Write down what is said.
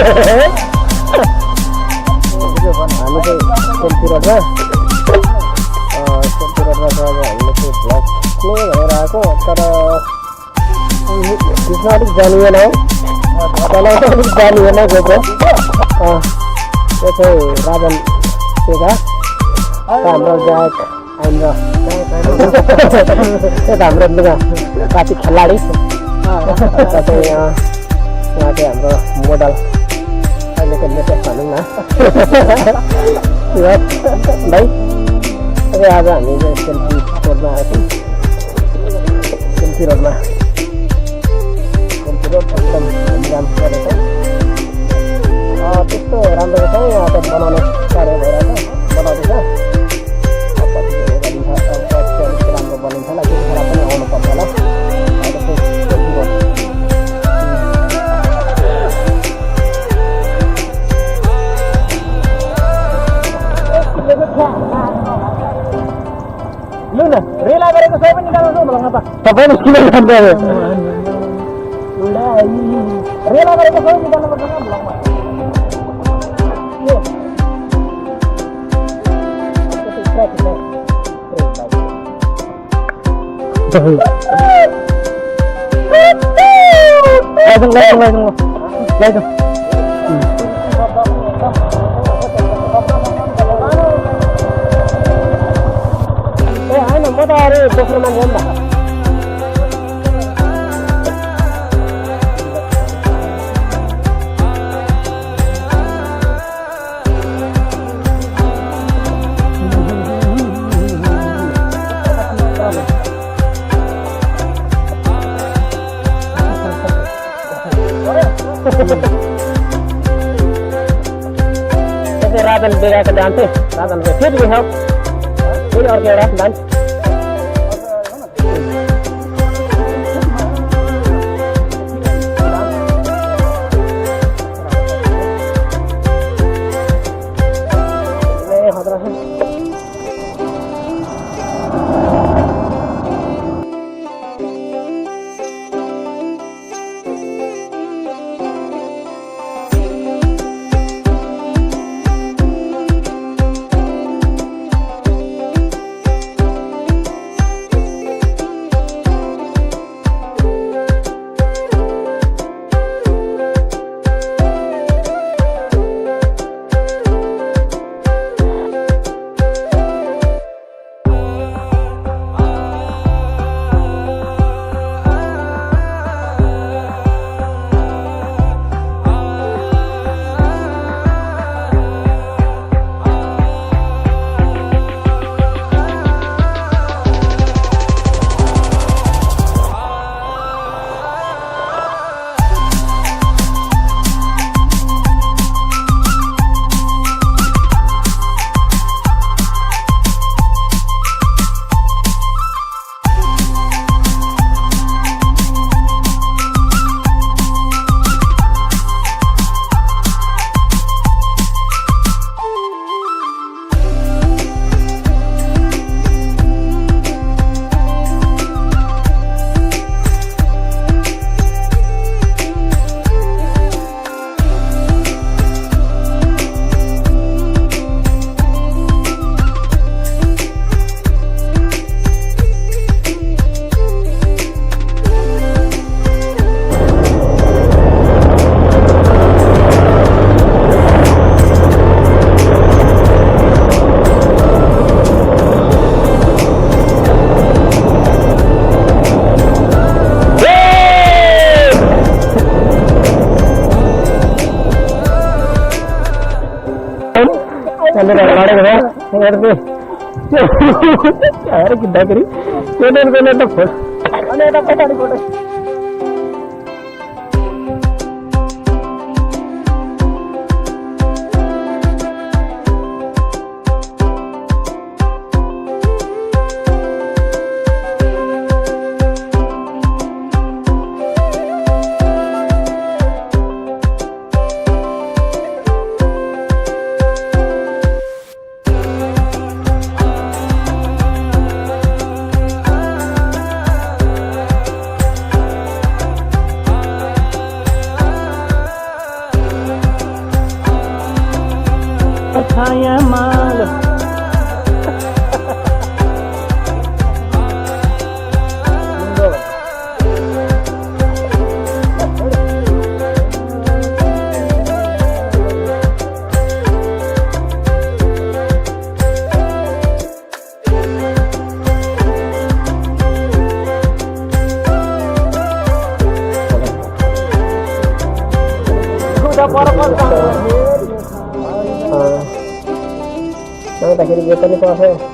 चाहिँ सेल्फी रोडमा चाहिँ अब हामीले चाहिँ भ्लग नै भएर आएको तर त्यसमा अलिक जानिएन हौ चलाउँदा अलिक जानिएन गोप्रो त्यो चाहिँ राजन पेगा हाम्रो गायक आइन्द्र हाम्रो लुगा काफी खेलाडी चाहिँ उहाँ चाहिँ हाम्रो मोडल अहिलेको लेटेस्ट भनौँ न भाइ अब आज हामी चाहिँ सेल्फी रोडमा आएको सेल्फी रोड एकदम घुमघाम गरेको त्यस्तो राम्रो चाहिँ यहाँ त बनाउने कार्य भइरहेको बनाउँदैछ राम्रो बनिन्छ होला त्यतिखेर पनि आउनु पर्छ होला अहिले चाहिँ सेल्फी रोड लु न रेला गरेको सबै पनि निकाल्नु भन्छ त तपाईले किन खान्छ रेला गरेको सबै निकाल्नु पर्छ न ब्लगमा होइन म त अरू दोस्रो मान्छे हो नि त Razan beda ke dance, Razan ke fit we have. Ini और क्या रहा dance? अरे कितना करी तो फोटो जाँदाखेरि यो पनि पर्छ